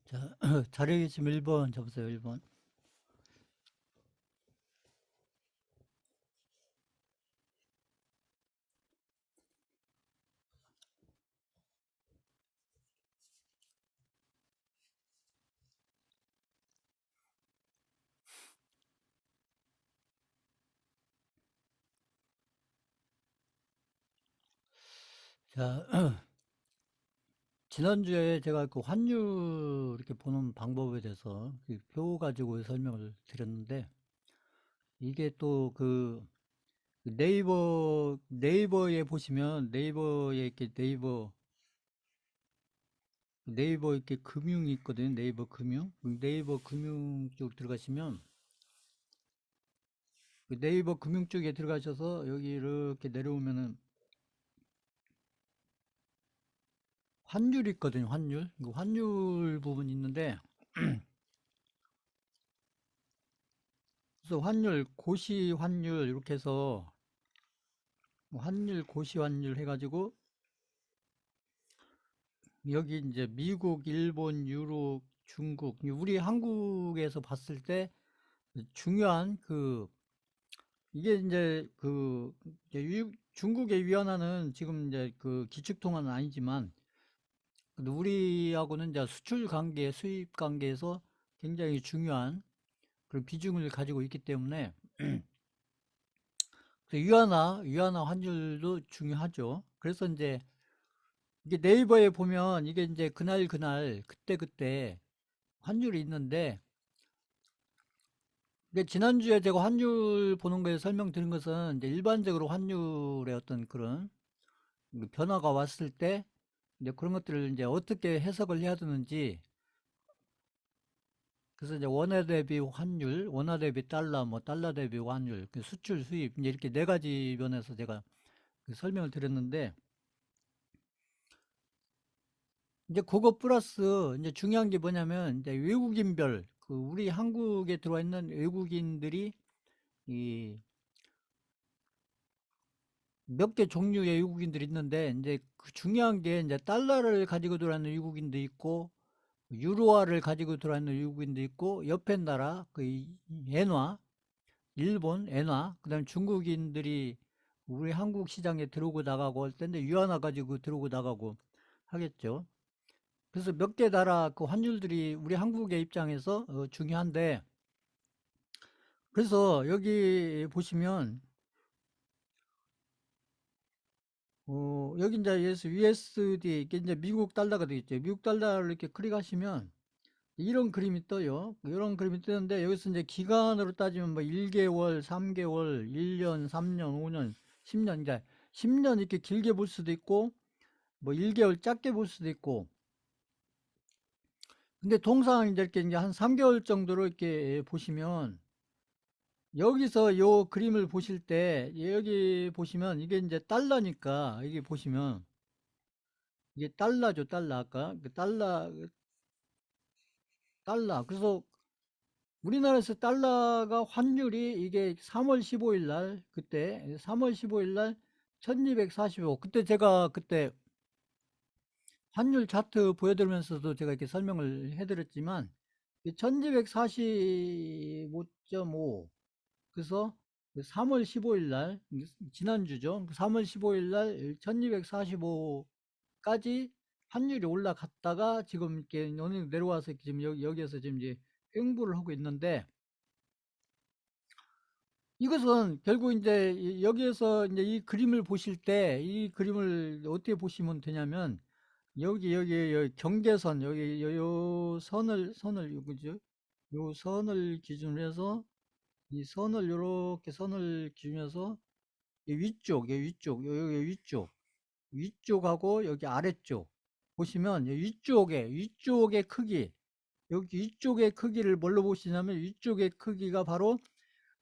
자, 자료 계심 1번 잡으세요, 1번. 자, 지난주에 제가 그 환율 이렇게 보는 방법에 대해서 그표 가지고 설명을 드렸는데, 이게 또 그 네이버에 보시면 네이버에 이렇게 네이버 이렇게 금융이 있거든요. 네이버 금융. 네이버 금융 쪽 들어가시면 그 네이버 금융 쪽에 들어가셔서 여기 이렇게 내려오면은 환율이 있거든요. 환율. 그 환율 부분이 있는데, 그래서 환율, 고시 환율 이렇게 해서 뭐 환율, 고시 환율 해가지고 여기 이제 미국, 일본, 유럽, 중국, 우리 한국에서 봤을 때 중요한 이게 이제 이제 중국의 위안화는 지금 이제 그 기축통화는 아니지만 근데 우리하고는 이제 수출 관계, 수입 관계에서 굉장히 중요한 그런 비중을 가지고 있기 때문에 그 위안화 환율도 중요하죠. 그래서 이제 이게 네이버에 보면 이게 이제 그날 그때 환율이 있는데 이게 지난주에 제가 환율 보는 거에 설명드린 것은 이제 일반적으로 환율의 어떤 그런 변화가 왔을 때 이제 그런 것들을 이제 어떻게 해석을 해야 되는지 그래서 이제 원화 대비 환율, 원화 대비 달러, 뭐 달러 대비 환율, 그 수출 수입 이제 이렇게 네 가지 면에서 제가 그 설명을 드렸는데 이제 그거 플러스 이제 중요한 게 뭐냐면 이제 외국인별 우리 한국에 들어와 있는 외국인들이 이 몇 개 종류의 외국인들이 있는데 이제 그 중요한 게 이제 달러를 가지고 들어있는 외국인도 있고 유로화를 가지고 들어있는 외국인도 있고 옆에 나라 엔화, 일본 엔화, 그다음에 중국인들이 우리 한국 시장에 들어오고 나가고 할 텐데 위안화 가지고 들어오고 나가고 하겠죠. 그래서 몇 개 나라 그 환율들이 우리 한국의 입장에서 중요한데 그래서 여기 보시면 여기 이제 USD 이게 이제 미국 달러가 되겠죠. 미국 달러를 이렇게 클릭하시면 이런 그림이 떠요. 이런 그림이 뜨는데 여기서 이제 기간으로 따지면 뭐 1개월, 3개월, 1년, 3년, 5년, 10년 이제 10년 이렇게 길게 볼 수도 있고 뭐 1개월 짧게 볼 수도 있고 근데 통상 이제 한 3개월 정도로 이렇게 보시면 여기서 요 그림을 보실 때 여기 보시면 이게 이제 달러니까 여기 보시면 이게 달러죠, 달러. 아까 그 달러. 그래서 우리나라에서 달러가 환율이 이게 3월 15일 날 그때 3월 15일 날 1245. 그때 제가 그때 환율 차트 보여드리면서도 제가 이렇게 설명을 해드렸지만 1245.5 그래서 3월 15일 날 지난주죠. 3월 15일 날 1245까지 환율이 올라갔다가 지금 이렇게 어느 내려와서 지금 여기에서 지금 이제 횡보를 하고 있는데 이것은 결국 이제 여기에서 이제 이 그림을 보실 때 이 그림을 어떻게 보시면 되냐면 여기 경계선 여기 요 선을 그죠? 요 선을 기준으로 해서 이 선을 요렇게 선을 기준으로 해서 이 위쪽, 이 위쪽, 여기 위쪽하고 여기 아래쪽 보시면 이 위쪽의 크기 여기 위쪽의 크기를 뭘로 보시냐면 위쪽의 크기가 바로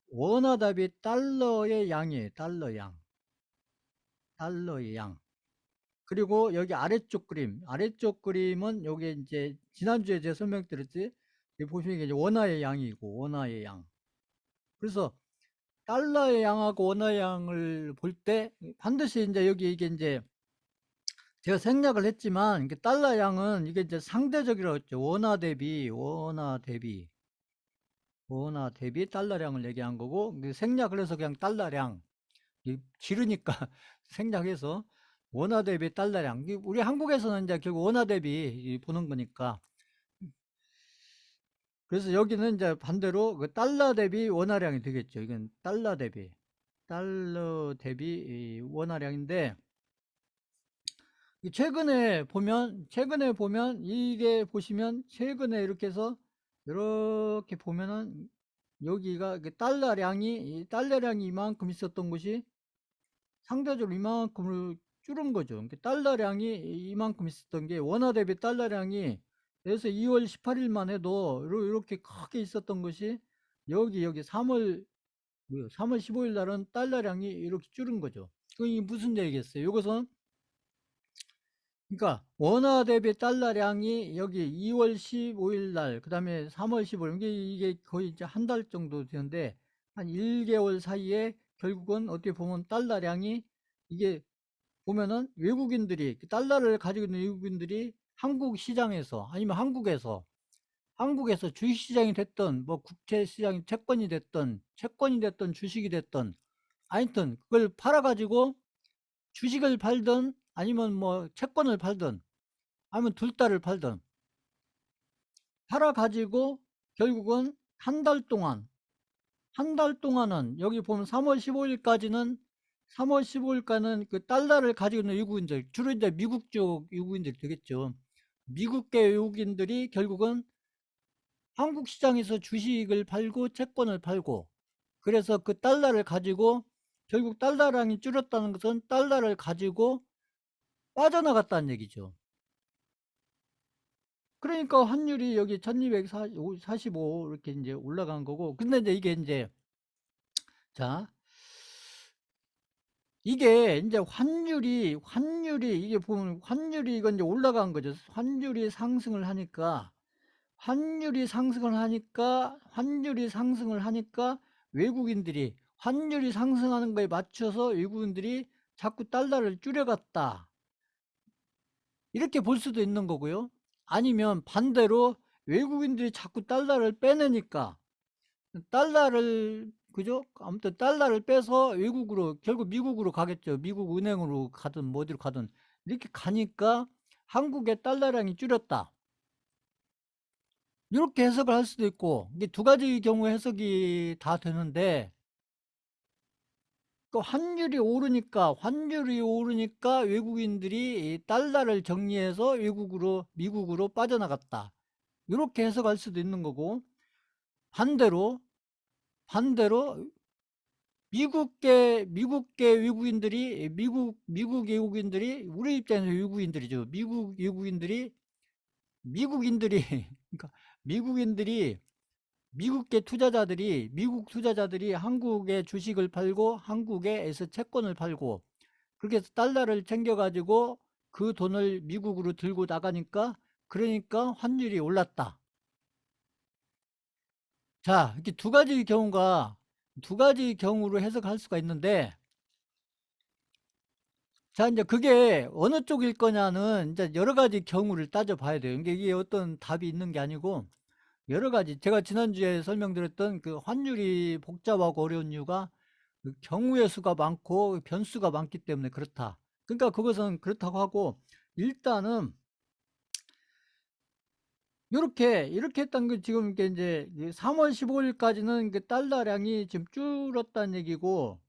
원화 대비 달러의 양이에요. 달러의 양. 그리고 여기 아래쪽 그림은 여기 이제 지난주에 제가 설명드렸지. 여기 보시면 이제 원화의 양이고 원화의 양. 그래서 달러의 양하고 원화의 양을 볼 때 반드시 이제 여기 이게 이제 제가 생략을 했지만 이게 달러양은 이게 이제 상대적이라고 했죠. 원화 대비 달러량을 얘기한 거고, 생략을 해서 그냥 달러량, 길으니까 생략해서 원화 대비 달러량. 우리 한국에서는 이제 결국 원화 대비 보는 거니까. 그래서 여기는 이제 반대로 그 달러 대비 원화량이 되겠죠. 이건 달러 대비 원화량인데, 최근에 보면 이게 보시면 최근에 이렇게 해서 이렇게 보면은 여기가 달러량이 이만큼 있었던 것이 상대적으로 이만큼을 줄은 거죠. 그러니까 달러량이 이만큼 있었던 게 원화 대비 달러량이, 그래서 2월 18일만 해도 이렇게 크게 있었던 것이 여기 3월 15일 날은 달러량이 이렇게 줄은 거죠. 그게 무슨 얘기겠어요? 이것은 그러니까 원화 대비 달러량이 여기 2월 15일 날, 그다음에 3월 15일, 이게 거의 이제 한 달 정도 되는데 한 1개월 사이에 결국은 어떻게 보면 달러량이, 이게 보면은 외국인들이 달러를 가지고 있는 외국인들이 한국 시장에서, 아니면 한국에서 주식 시장이 됐던 뭐 국채 시장이 채권이 됐던 주식이 됐던, 하여튼 그걸 팔아 가지고 주식을 팔든 아니면 뭐 채권을 팔든 아니면 둘 다를 팔든 팔아 가지고 결국은 한 달 동안은 여기 보면 3월 15일까지는 그 달러를 가지고 있는 외국인들, 주로 이제 미국 쪽 외국인들이 되겠죠. 미국계 외국인들이 결국은 한국 시장에서 주식을 팔고 채권을 팔고, 그래서 그 달러를 가지고, 결국 달러량이 줄었다는 것은 달러를 가지고 빠져나갔다는 얘기죠. 그러니까 환율이 여기 1245 이렇게 이제 올라간 거고. 근데 이제 이게 이제, 자, 이게 이제 환율이 이게 보면 환율이 이건 이제 올라간 거죠. 환율이 상승을 하니까 외국인들이 환율이 상승하는 거에 맞춰서 외국인들이 자꾸 달러를 줄여갔다, 이렇게 볼 수도 있는 거고요. 아니면 반대로 외국인들이 자꾸 달러를 빼내니까 그죠? 아무튼 달러를 빼서 외국으로, 결국 미국으로 가겠죠. 미국 은행으로 가든 뭐 어디로 가든 이렇게 가니까 한국의 달러량이 줄였다, 이렇게 해석을 할 수도 있고. 이게 두 가지 경우 해석이 다 되는데, 그 환율이 오르니까 외국인들이 이 달러를 정리해서 미국으로 빠져나갔다, 이렇게 해석할 수도 있는 거고. 반대로 미국 외국인들이, 우리 입장에서 외국인들이죠. 미국인들이 그러니까 미국인들이 미국 투자자들이 한국의 주식을 팔고 한국에서 채권을 팔고, 그렇게 해서 달러를 챙겨가지고 그 돈을 미국으로 들고 나가니까, 그러니까 환율이 올랐다. 자, 이렇게 두 가지 경우로 해석할 수가 있는데, 자, 이제 그게 어느 쪽일 거냐는 이제 여러 가지 경우를 따져봐야 돼요. 이게 어떤 답이 있는 게 아니고, 여러 가지, 제가 지난주에 설명드렸던 그 환율이 복잡하고 어려운 이유가 그 경우의 수가 많고 변수가 많기 때문에 그렇다. 그러니까 그것은 그렇다고 하고, 일단은 이렇게 했던 게, 지금 이게 이제 3월 15일까지는 그 달러량이 지금 줄었다는 얘기고,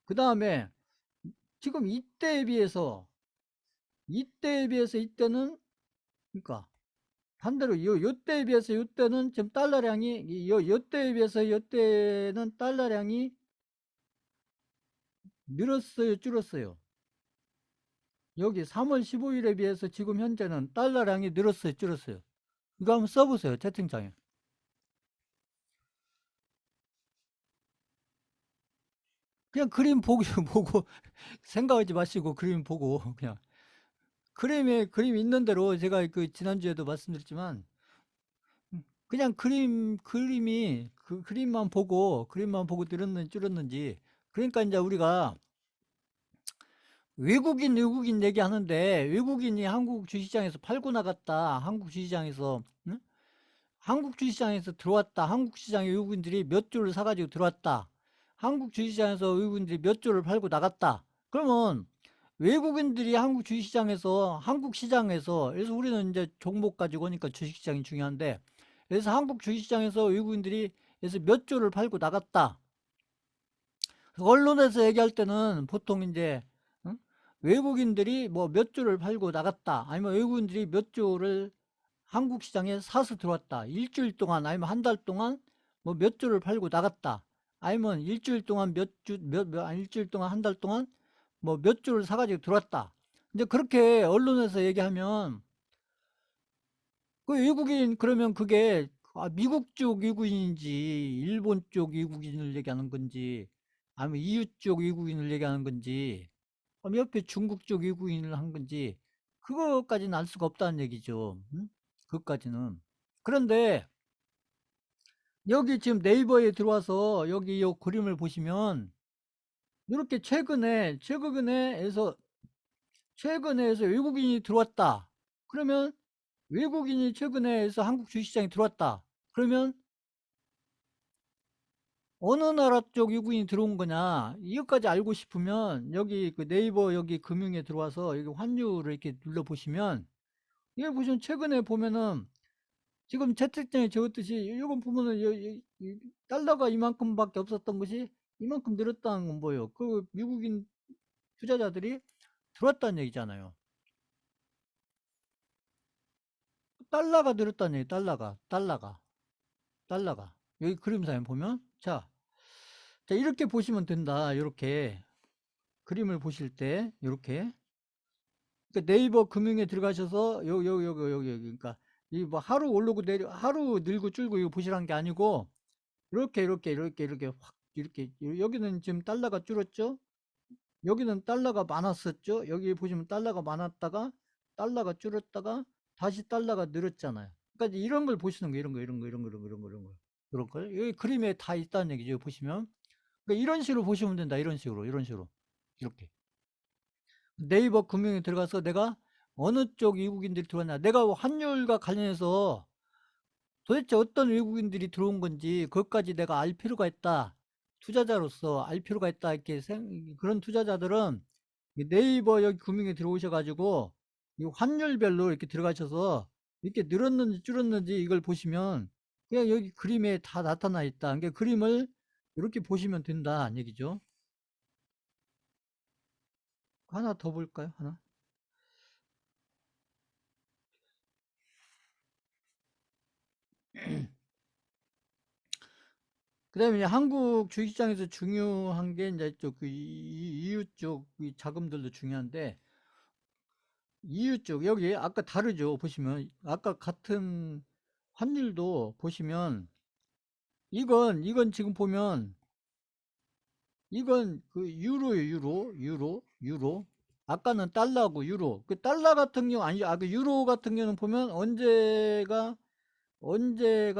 그 다음에 지금 이때에 비해서 이때는, 그러니까 반대로 요때에 비해서 요때는 지금 달러량이, 요때에 비해서 요때는 달러량이 늘었어요, 줄었어요? 여기 3월 15일에 비해서 지금 현재는 달러량이 늘었어요, 줄었어요? 이거 한번 써보세요, 채팅창에. 그냥 그림 보고 보고 생각하지 마시고 그림 보고, 그냥 그림 있는 대로, 제가 그 지난주에도 말씀드렸지만, 그냥 그림만 보고 늘었는지 줄었는지. 그러니까 이제 우리가 외국인 얘기하는데 외국인이 한국 주식시장에서 팔고 나갔다. 한국 주식시장에서 응? 한국 주식시장에서 들어왔다. 한국 시장에 외국인들이 몇 조를 사가지고 들어왔다. 한국 주식시장에서 외국인들이 몇 조를 팔고 나갔다. 그러면 외국인들이 한국 주식시장에서 한국 시장에서 그래서 우리는 이제 종목 가지고 오니까 주식시장이 중요한데 그래서 한국 주식시장에서 외국인들이 그래서 몇 조를 팔고 나갔다. 언론에서 얘기할 때는 보통 이제 응? 외국인들이 뭐 몇 조를 팔고 나갔다. 아니면 외국인들이 몇 조를 한국 시장에 사서 들어왔다. 일주일 동안 아니면 한 달 동안 뭐 몇 조를 팔고 나갔다. 아니면 일주일 동안 아니, 일주일 동안 한 달 동안 뭐 몇 조를 사가지고 들어왔다. 이제 그렇게 언론에서 얘기하면 그 외국인 그러면 그게 미국 쪽 외국인인지 일본 쪽 외국인을 얘기하는 건지 아니면 EU 쪽 외국인을 얘기하는 건지 아니면 옆에 중국 쪽 외국인을 한 건지 그거까지는 알 수가 없다는 얘기죠. 응? 그것까지는. 그런데 여기 지금 네이버에 들어와서 여기 이 그림을 보시면 이렇게 최근에에서 외국인이 들어왔다. 그러면 외국인이 최근에에서 한국 주식시장에 들어왔다. 그러면 어느 나라 쪽 외국인이 들어온 거냐 이것까지 알고 싶으면 여기 그 네이버 여기 금융에 들어와서 여기 환율을 이렇게 눌러 보시면 이게 보시면 최근에 보면은 지금 채팅창에 적었듯이 이건 보면은 달러가 이만큼밖에 없었던 것이 이만큼 늘었다는 건 뭐예요? 그 미국인 투자자들이 들어왔다는 얘기잖아요. 달러가 늘었다는 얘기, 달러가. 여기 그림상에 보면, 자, 이렇게 보시면 된다. 이렇게. 그림을 보실 때, 이렇게. 그러니까 네이버 금융에 들어가셔서, 여기. 그러니까, 이 뭐 하루 오르고 내려, 하루 늘고 줄고 이거 보시라는 게 아니고, 이렇게 확, 이렇게. 여기는 지금 달러가 줄었죠? 여기는 달러가 많았었죠? 여기 보시면 달러가 많았다가, 달러가 줄었다가, 다시 달러가 늘었잖아요. 그러니까 이런 걸 보시는 거예요. 이런 걸. 여기 그림에 다 있다는 얘기죠. 보시면. 그러니까 이런 식으로 보시면 된다. 이런 식으로. 이렇게. 네이버 금융에 들어가서 내가 어느 쪽 외국인들이 들어왔나. 내가 환율과 관련해서 도대체 어떤 외국인들이 들어온 건지 그것까지 내가 알 필요가 있다. 투자자로서 알 필요가 있다. 이렇게 그런 투자자들은 네이버 여기 금융에 들어오셔가지고 이 환율별로 이렇게 들어가셔서 이렇게 늘었는지 줄었는지 이걸 보시면 그냥 여기 그림에 다 나타나 있다. 그러니까 그림을 이렇게 보시면 된다. 얘기죠. 하나 더 볼까요? 하나. 그 다음에 한국 주식시장에서 중요한 게 이제 그 EU 쪽 자금들도 중요한데 EU 쪽 여기 아까 다르죠. 보시면 아까 같은 환율도 보시면 이건 지금 보면 이건 그 유로예요. 유로. 아까는 달러고 유로. 그 달러 같은 경우 아니 그 유로 같은 경우는 보면 언제가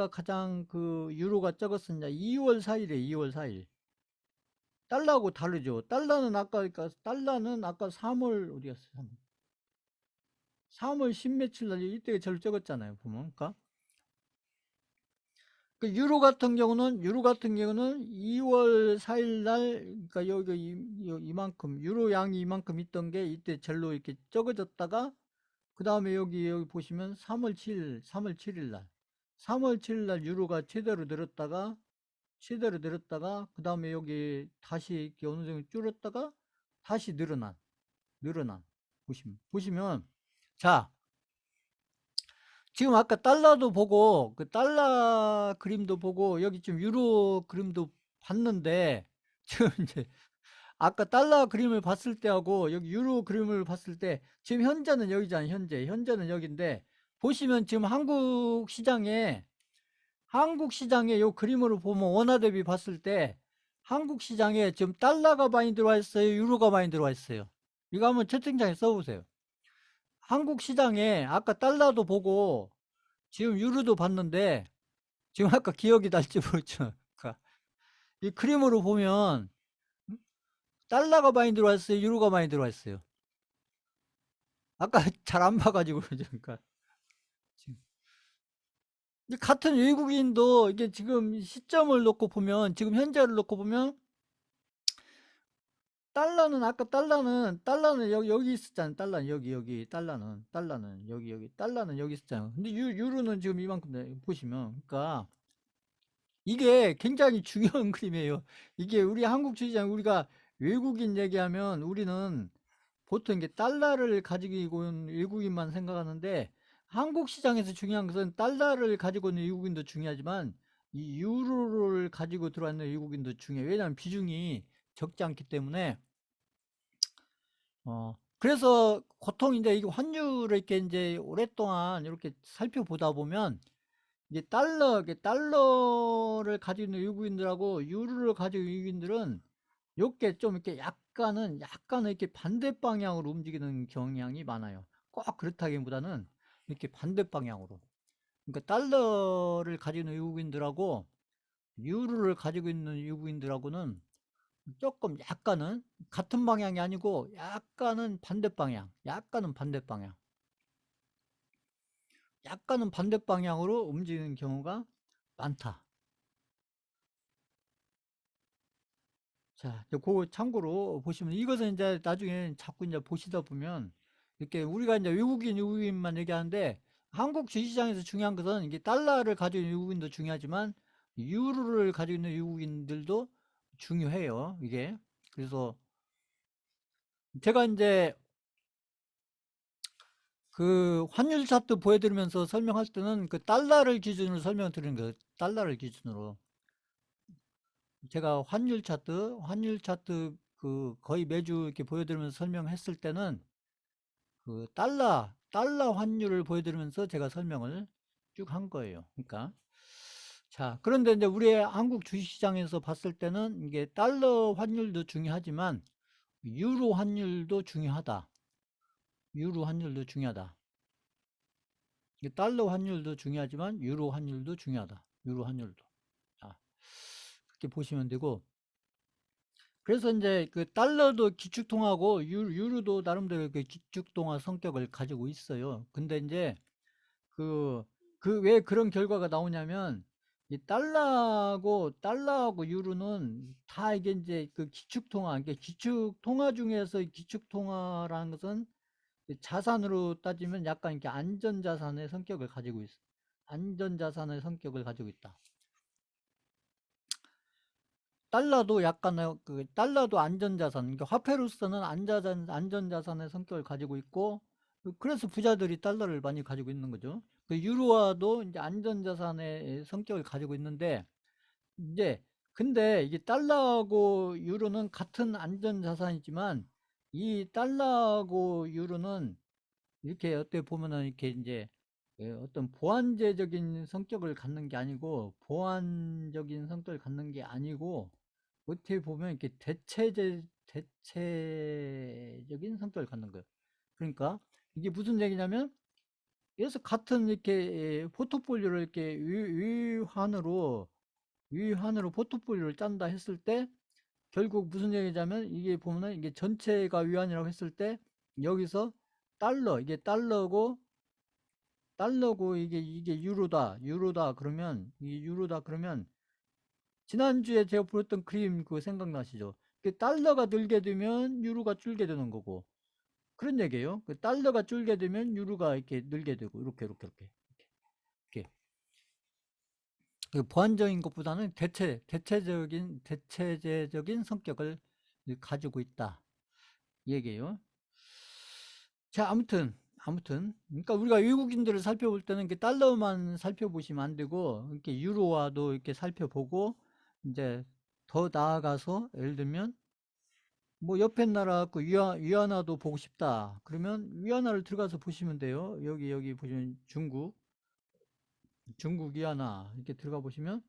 가장 그 유로가 적었었냐? 2월 4일에 2월 4일. 달러하고 다르죠. 달러는 아까 3월 어디 갔어? 3월 10 며칠 날 이때 제일 적었잖아요. 보면. 그러니까 그 유로 같은 경우는 2월 4일 날 그러니까 여기 이만큼 유로 양이 이만큼 있던 게 이때 젤로 이렇게 적어졌다가 그다음에 여기 보시면 3월 7일 날 3월 7일 날 유로가 최대로 늘었다가 그다음에 여기 다시 이렇게 어느 정도 줄었다가 다시 늘어난 보시면 자 지금 아까 달러도 보고 그 달러 그림도 보고 여기 지금 유로 그림도 봤는데 지금 이제 아까 달러 그림을 봤을 때하고 여기 유로 그림을 봤을 때 지금 현재는 여기잖아요. 현재는 여기인데 보시면 지금 한국 시장에 요 그림으로 보면 원화 대비 봤을 때 한국 시장에 지금 달러가 많이 들어와 있어요. 유로가 많이 들어와 있어요. 이거 한번 채팅창에 써보세요. 한국 시장에 아까 달러도 보고 지금 유로도 봤는데 지금 아까 기억이 날지 모르죠. 그러니까 이 그림으로 보면 달러가 많이 들어와 있어요. 유로가 많이 들어와 있어요. 아까 잘 안 봐가지고 그러니까 지금 이 같은 외국인도 이게 지금 시점을 놓고 보면 지금 현재를 놓고 보면 달러는 아까 달러는 여기 있었잖아. 달러는 여기 달러는 여기 있었잖아. 근데 유로는 지금 이만큼 보시면 그러니까 이게 굉장히 중요한 그림이에요. 이게 우리 한국 주시장 우리가 외국인 얘기하면 우리는 보통 이게 달러를 가지고 있는 외국인만 생각하는데 한국 시장에서 중요한 것은 달러를 가지고 있는 외국인도 중요하지만 이 유로를 가지고 들어왔는 외국인도 중요해요. 왜냐하면 비중이 적지 않기 때문에 그래서 보통 이제 이 환율을 이렇게 이제 오랫동안 이렇게 살펴보다 보면 이게 이게 달러를 가지고 있는 외국인들하고 유로를 가지고 있는 외국인들은 요게 좀 이렇게 약간은 이렇게 반대 방향으로 움직이는 경향이 많아요. 꼭 그렇다기보다는 이렇게 반대 방향으로. 그러니까 달러를 가지고 있는 외국인들하고 유로를 가지고 있는 외국인들하고는 조금 약간은 같은 방향이 아니고 약간은 반대 방향으로 움직이는 경우가 많다. 자, 그거 참고로 보시면 이것은 이제 나중에 자꾸 이제 보시다 보면 이렇게 우리가 이제 외국인만 얘기하는데 한국 주식시장에서 중요한 것은 이게 달러를 가지고 있는 외국인도 중요하지만 유로를 가지고 있는 외국인들도 중요해요. 이게. 그래서 제가 이제 그 환율 차트 보여드리면서 설명할 때는 그 달러를 기준으로 설명을 드리는 거예요. 달러를 기준으로. 제가 환율 차트 그 거의 매주 이렇게 보여드리면서 설명했을 때는 그 달러 환율을 보여드리면서 제가 설명을 쭉 한 거예요. 그러니까 자, 그런데 이제 우리 한국 주식시장에서 봤을 때는 이게 달러 환율도 중요하지만 유로 환율도 중요하다. 유로 환율도 중요하다. 이게 달러 환율도 중요하지만 유로 환율도 중요하다. 유로 환율도. 자, 그렇게 보시면 되고 그래서 이제 그 달러도 기축통화고 유로도 나름대로 그 기축통화 성격을 가지고 있어요. 근데 이제 그 왜 그런 결과가 나오냐면 이 달러하고 유로는 다 이게 이제 그 기축통화, 이게 기축통화 중에서 이 기축통화라는 것은 자산으로 따지면 약간 이렇게 안전자산의 성격을 가지고 있어. 안전자산의 성격을 가지고 있다. 달러도 약간의 달러도 안전자산, 그러니까 화폐로서는 안전자산의 성격을 가지고 있고, 그래서 부자들이 달러를 많이 가지고 있는 거죠. 그 유로화도 이제 안전자산의 성격을 가지고 있는데, 이제 근데 이게 달러하고 유로는 같은 안전자산이지만, 이 달러하고 유로는 이렇게 어떻게 보면은 이렇게 이제 어떤 보완제적인 성격을 갖는 게 아니고, 보완적인 성격을 갖는 게 아니고, 어떻게 보면 이렇게 대체적인 성격을 갖는 거예요. 그러니까 이게 무슨 얘기냐면, 그래서 같은 이렇게 포트폴리오를 이렇게 위환으로 포트폴리오를 짠다 했을 때, 결국 무슨 얘기냐면, 이게 보면은 이게 전체가 위안이라고 했을 때, 여기서 이게 달러고 이게 유로다 그러면 이 유로다 그러면 지난주에 제가 보였던 그림 그거 생각나시죠? 그 달러가 늘게 되면 유로가 줄게 되는 거고 그런 얘기예요. 그 달러가 줄게 되면 유로가 이렇게 늘게 되고 이렇게 그 보완적인 것보다는 대체적인 성격을 가지고 있다 이 얘기예요. 자, 그러니까 우리가 외국인들을 살펴볼 때는 이렇게 달러만 살펴보시면 안 되고, 이렇게 유로화도 이렇게 살펴보고, 이제 더 나아가서, 예를 들면, 뭐 옆에 나라 그 위안화도 보고 싶다. 그러면 위안화를 들어가서 보시면 돼요. 여기 보시면 중국 위안화 이렇게 들어가 보시면,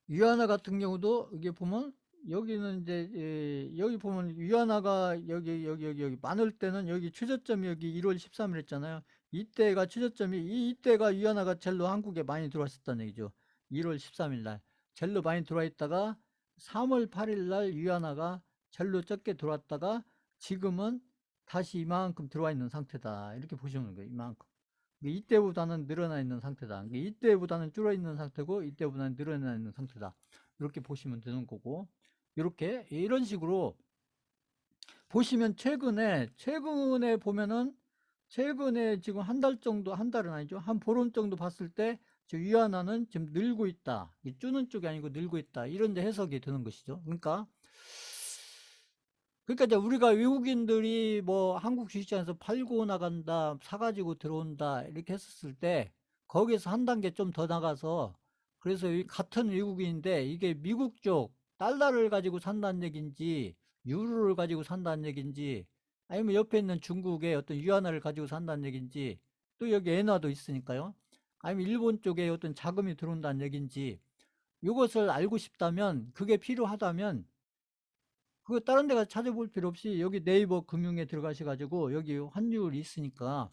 위안화 같은 경우도 이게 보면 여기는 이제 여기 보면 위안화가 여기 많을 때는 여기 최저점이 여기 1월 13일 했잖아요. 이때가 최저점이 이때가 위안화가 젤로 한국에 많이 들어왔었다는 얘기죠. 1월 13일 날 젤로 많이 들어와 있다가 3월 8일 날 위안화가 젤로 적게 들어왔다가 지금은 다시 이만큼 들어와 있는 상태다. 이렇게 보시면 거예요. 이만큼. 이때보다는 늘어나 있는 상태다. 이때보다는 줄어 있는 상태고 이때보다는 늘어나 있는 상태다. 이렇게 보시면 되는 거고, 이렇게 이런 식으로 보시면 최근에 보면은 최근에 지금 한 달 정도, 한 달은 아니죠, 한 보름 정도 봤을 때 저 위안화는 지금 늘고 있다. 줄는 쪽이 아니고 늘고 있다. 이런 데 해석이 되는 것이죠. 그러니까 이제 우리가 외국인들이 뭐 한국 주식시장에서 팔고 나간다, 사가지고 들어온다, 이렇게 했었을 때, 거기에서 한 단계 좀 더 나가서, 그래서 이 같은 외국인인데, 이게 미국 쪽 달러를 가지고 산다는 얘기인지, 유로를 가지고 산다는 얘기인지, 아니면 옆에 있는 중국의 어떤 위안화를 가지고 산다는 얘기인지, 또 여기 엔화도 있으니까요. 아니면 일본 쪽에 어떤 자금이 들어온다는 얘기인지, 이것을 알고 싶다면, 그게 필요하다면, 그거 다른 데 가서 찾아볼 필요 없이 여기 네이버 금융에 들어가셔가지고 여기 환율이 있으니까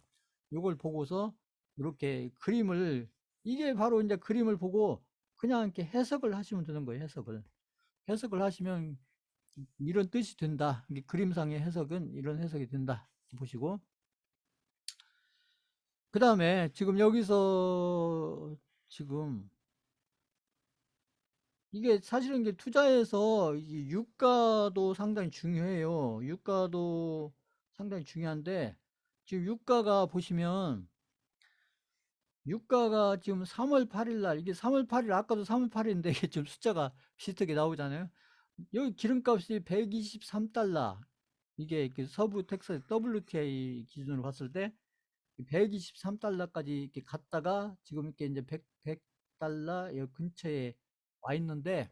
이걸 보고서 이렇게 그림을, 이게 바로 이제 그림을 보고 그냥 이렇게 해석을 하시면 되는 거예요. 해석을 하시면 이런 뜻이 된다. 이게 그림상의 해석은 이런 해석이 된다 보시고, 그 다음에 지금 여기서 지금 이게 사실은 이게 투자에서 이 유가도 상당히 중요해요. 유가도 상당히 중요한데, 지금 유가가 보시면 유가가 지금 3월 8일 날, 이게 3월 8일, 아까도 3월 8일인데 이게 지금 숫자가 비슷하게 나오잖아요. 여기 기름값이 123달러, 이게 그 서부 텍사스 WTI 기준으로 봤을 때 123달러까지 이렇게 갔다가 지금 이렇게 이제 100달러 여 근처에 와 있는데,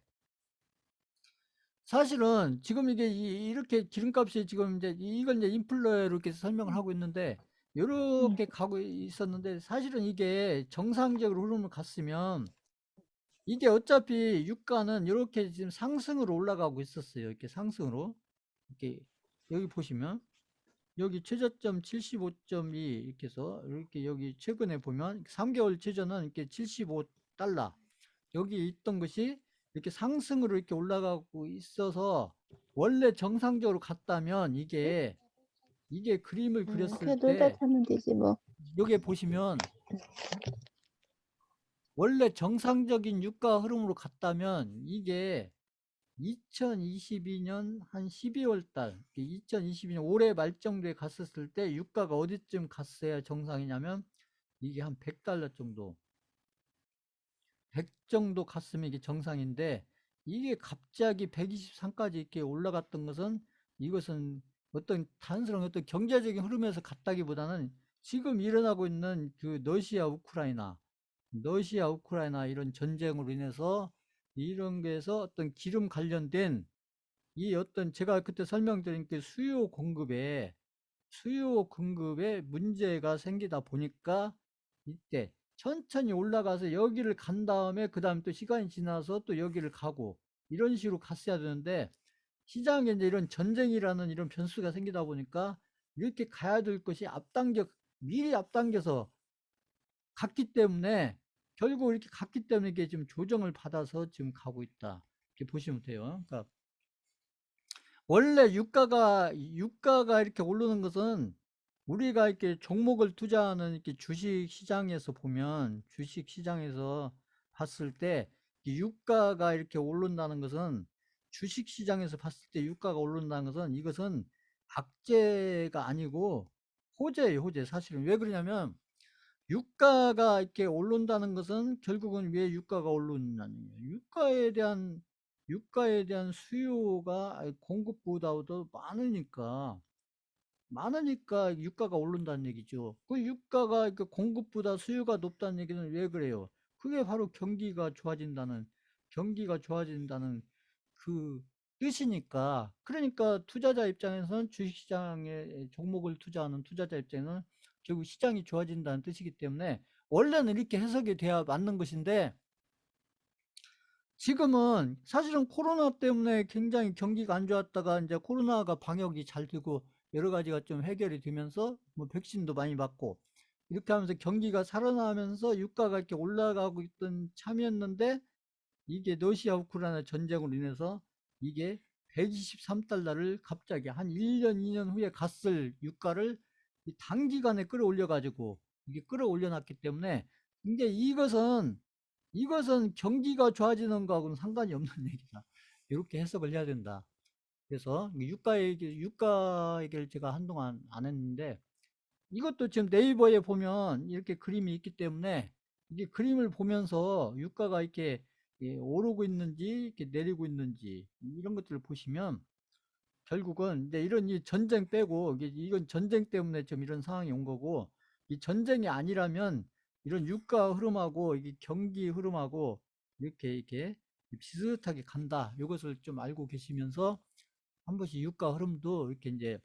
사실은 지금 이게 이렇게 기름값이 지금 이제 이걸 이제 인플레로 이렇게 설명을 하고 있는데, 이렇게 가고 있었는데, 사실은 이게 정상적으로 흐름을 갔으면 이게 어차피 유가는 이렇게 지금 상승으로 올라가고 있었어요. 이렇게 상승으로. 이렇게 여기 보시면 여기 최저점 75.2 이렇게 해서 이렇게 여기 최근에 보면 3개월 최저는 이렇게 75달러 여기 있던 것이 이렇게 상승으로 이렇게 올라가고 있어서, 원래 정상적으로 갔다면 이게 그림을 그렸을 그냥 놀다 때 자면 되지 뭐. 여기 보시면 원래 정상적인 유가 흐름으로 갔다면 이게 2022년 한 12월 달, 2022년 올해 말 정도에 갔었을 때 유가가 어디쯤 갔어야 정상이냐면 이게 한 100달러 정도, 100 정도 갔으면 이게 정상인데, 이게 갑자기 123까지 이렇게 올라갔던 것은, 이것은 어떤 단순한 어떤 경제적인 흐름에서 갔다기보다는 지금 일어나고 있는 그 러시아 우크라이나 이런 전쟁으로 인해서 이런 게서 어떤 기름 관련된 이 어떤 제가 그때 설명드린 그 수요 공급에 문제가 생기다 보니까 이때 천천히 올라가서 여기를 간 다음에 그 다음 또 시간이 지나서 또 여기를 가고 이런 식으로 갔어야 되는데, 시장에 이제 이런 전쟁이라는 이런 변수가 생기다 보니까 이렇게 가야 될 것이 미리 앞당겨서 갔기 때문에, 결국 이렇게 갔기 때문에 이게 지금 조정을 받아서 지금 가고 있다. 이렇게 보시면 돼요. 그러니까 원래 유가가 이렇게 오르는 것은 우리가 이렇게 종목을 투자하는 이렇게 주식 시장에서 보면, 주식 시장에서 봤을 때 유가가 이렇게 오른다는 것은, 주식 시장에서 봤을 때 유가가 오른다는 것은 이것은 악재가 아니고 호재예요, 호재. 사실은 왜 그러냐면, 유가가 이렇게 오른다는 것은 결국은 왜 유가가 오르느냐는 거예요. 유가에 대한 수요가 공급보다도 많으니까 유가가 오른다는 얘기죠. 그 유가가 그 공급보다 수요가 높다는 얘기는 왜 그래요? 그게 바로 경기가 좋아진다는 그 뜻이니까. 그러니까 투자자 입장에서는, 주식시장에 종목을 투자하는 투자자 입장에는 결국 시장이 좋아진다는 뜻이기 때문에 원래는 이렇게 해석이 돼야 맞는 것인데, 지금은 사실은 코로나 때문에 굉장히 경기가 안 좋았다가 이제 코로나가 방역이 잘 되고 여러 가지가 좀 해결이 되면서 뭐 백신도 많이 맞고 이렇게 하면서 경기가 살아나면서 유가가 이렇게 올라가고 있던 참이었는데, 이게 러시아 우크라이나 전쟁으로 인해서 이게 $123를 갑자기 한 1년, 2년 후에 갔을 유가를 단기간에 끌어올려 가지고 이게 끌어올려 놨기 때문에 이제 이것은 경기가 좋아지는 거하고는 상관이 없는 얘기다. 이렇게 해석을 해야 된다. 그래서 유가 얘기를 제가 한동안 안 했는데 이것도 지금 네이버에 보면 이렇게 그림이 있기 때문에 이게 그림을 보면서 유가가 이렇게 오르고 있는지 이렇게 내리고 있는지 이런 것들을 보시면 결국은 이제 이런 이 전쟁 빼고 이건 전쟁 때문에 좀 이런 상황이 온 거고 이 전쟁이 아니라면 이런 유가 흐름하고 이게 경기 흐름하고 이렇게 비슷하게 간다. 이것을 좀 알고 계시면서 한 번씩 유가 흐름도 이렇게 이제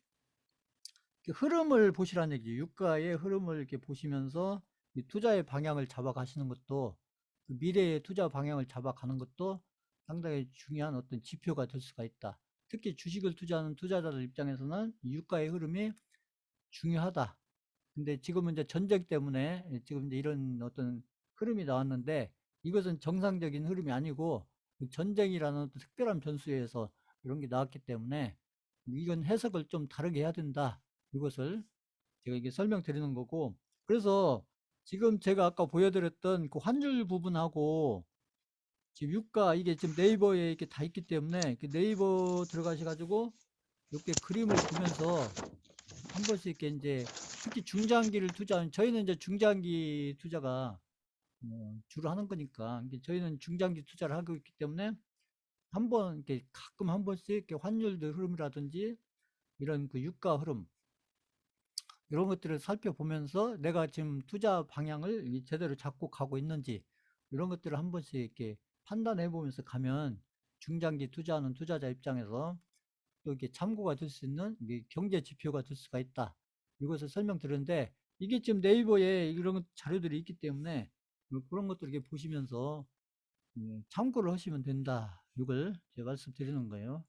흐름을 보시라는 얘기죠. 유가의 흐름을 이렇게 보시면서 이 투자의 방향을 잡아가시는 것도 그 미래의 투자 방향을 잡아가는 것도 상당히 중요한 어떤 지표가 될 수가 있다. 특히 주식을 투자하는 투자자들 입장에서는 이 유가의 흐름이 중요하다. 근데 지금은 이제 전쟁 때문에 지금 이제 이런 어떤 흐름이 나왔는데 이것은 정상적인 흐름이 아니고 그 전쟁이라는 어떤 특별한 변수에 의해서 이런 게 나왔기 때문에 이건 해석을 좀 다르게 해야 된다. 이것을 제가 이게 설명드리는 거고 그래서 지금 제가 아까 보여드렸던 그 환율 부분하고 지금 유가 이게 지금 네이버에 이렇게 다 있기 때문에 그 네이버 들어가셔가지고 이렇게 그림을 보면서 한 번씩 이렇게 이제 특히 중장기를 투자하는 저희는 이제 중장기 투자가 주로 하는 거니까 저희는 중장기 투자를 하고 있기 때문에 한번 이렇게 가끔 한 번씩 이렇게 환율의 흐름이라든지 이런 그 유가 흐름 이런 것들을 살펴보면서 내가 지금 투자 방향을 제대로 잡고 가고 있는지 이런 것들을 한 번씩 이렇게 판단해 보면서 가면 중장기 투자하는 투자자 입장에서 또 이렇게 참고가 될 수 있는 경제 지표가 될 수가 있다. 이것을 설명드렸는데 이게 지금 네이버에 이런 자료들이 있기 때문에 그런 것들 이렇게 보시면서 참고를 하시면 된다. 이걸 제가 말씀드리는 거예요.